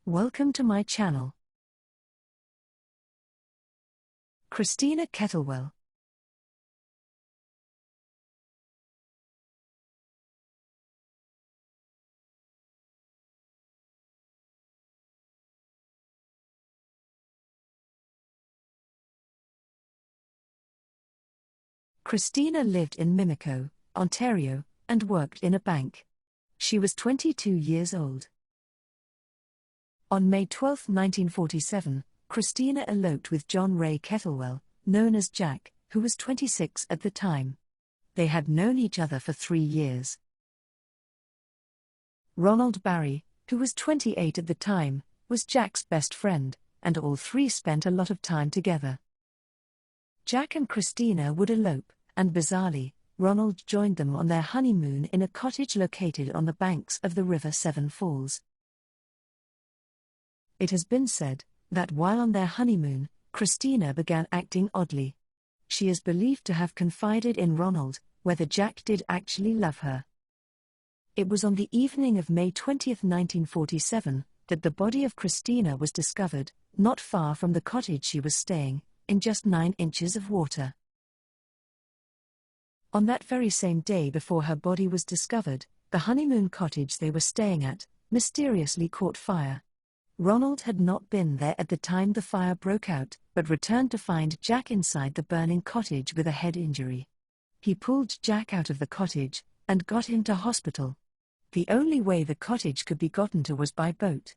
Welcome to my channel. Christina Kettlewell. Christina lived in Mimico, Ontario, and worked in a bank. She was 22 years old. On May 12, 1947, Christina eloped with John Ray Kettlewell, known as Jack, who was 26 at the time. They had known each other for 3 years. Ronald Barry, who was 28 at the time, was Jack's best friend, and all three spent a lot of time together. Jack and Christina would elope, and bizarrely, Ronald joined them on their honeymoon in a cottage located on the banks of the River Severn Falls. It has been said that while on their honeymoon, Christina began acting oddly. She is believed to have confided in Ronald whether Jack did actually love her. It was on the evening of May 20, 1947, that the body of Christina was discovered, not far from the cottage she was staying, in just 9 inches of water. On that very same day before her body was discovered, the honeymoon cottage they were staying at mysteriously caught fire. Ronald had not been there at the time the fire broke out, but returned to find Jack inside the burning cottage with a head injury. He pulled Jack out of the cottage and got him to hospital. The only way the cottage could be gotten to was by boat.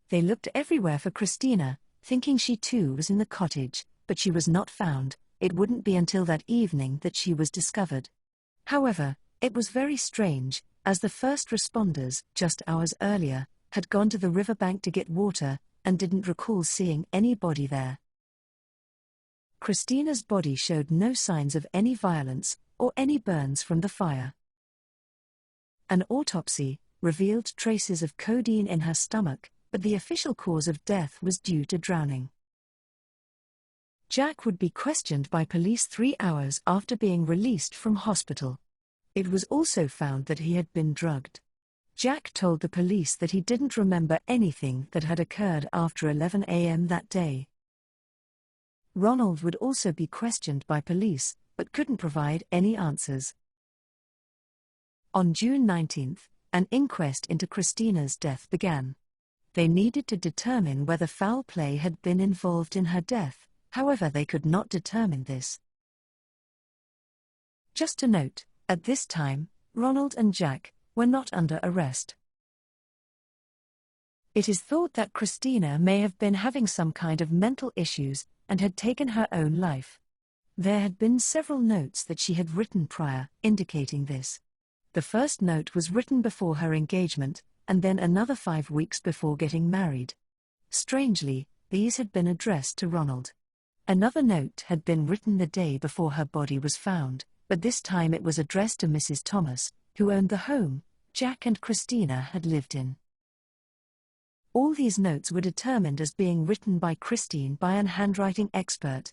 They looked everywhere for Christina, thinking she too was in the cottage, but she was not found. It wouldn't be until that evening that she was discovered. However, it was very strange, as the first responders, just hours earlier, had gone to the riverbank to get water, and didn't recall seeing any body there. Christina's body showed no signs of any violence, or any burns from the fire. An autopsy revealed traces of codeine in her stomach, but the official cause of death was due to drowning. Jack would be questioned by police 3 hours after being released from hospital. It was also found that he had been drugged. Jack told the police that he didn't remember anything that had occurred after 11 a.m. that day. Ronald would also be questioned by police, but couldn't provide any answers. On June 19, an inquest into Christina's death began. They needed to determine whether foul play had been involved in her death, however they could not determine this. Just to note, at this time, Ronald and Jack were not under arrest. It is thought that Christina may have been having some kind of mental issues and had taken her own life. There had been several notes that she had written prior, indicating this. The first note was written before her engagement, and then another 5 weeks before getting married. Strangely, these had been addressed to Ronald. Another note had been written the day before her body was found, but this time it was addressed to Mrs. Thomas, who owned the home Jack and Christina had lived in. All these notes were determined as being written by Christine by an handwriting expert.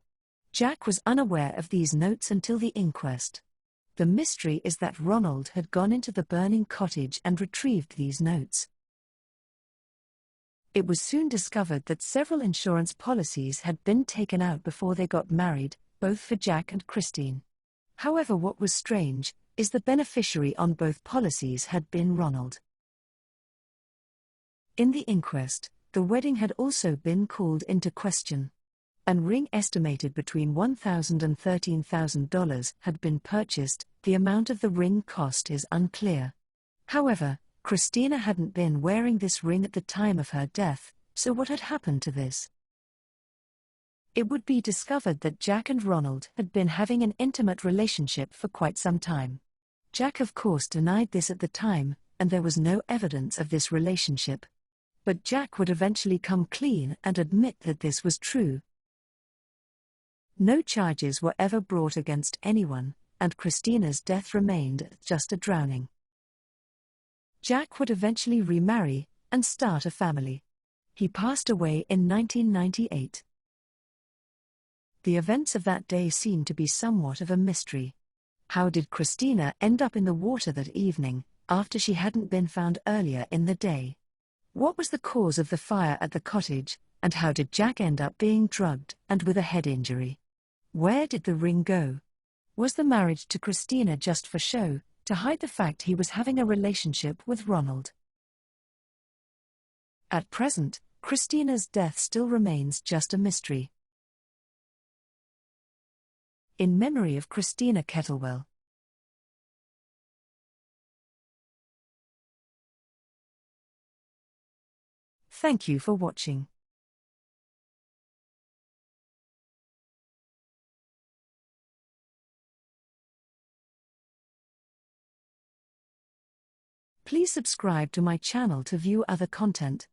Jack was unaware of these notes until the inquest. The mystery is that Ronald had gone into the burning cottage and retrieved these notes. It was soon discovered that several insurance policies had been taken out before they got married, both for Jack and Christine. However, what was strange is the beneficiary on both policies had been Ronald. In the inquest, the wedding had also been called into question. A ring estimated between $1,000 and $13,000 had been purchased. The amount of the ring cost is unclear. However, Christina hadn't been wearing this ring at the time of her death, so what had happened to this? It would be discovered that Jack and Ronald had been having an intimate relationship for quite some time. Jack of course denied this at the time, and there was no evidence of this relationship. But Jack would eventually come clean and admit that this was true. No charges were ever brought against anyone, and Christina's death remained just a drowning. Jack would eventually remarry and start a family. He passed away in 1998. The events of that day seem to be somewhat of a mystery. How did Christina end up in the water that evening, after she hadn't been found earlier in the day? What was the cause of the fire at the cottage, and how did Jack end up being drugged and with a head injury? Where did the ring go? Was the marriage to Christina just for show, to hide the fact he was having a relationship with Ronald? At present, Christina's death still remains just a mystery. In memory of Christina Kettlewell. Thank you for watching. Please subscribe to my channel to view other content.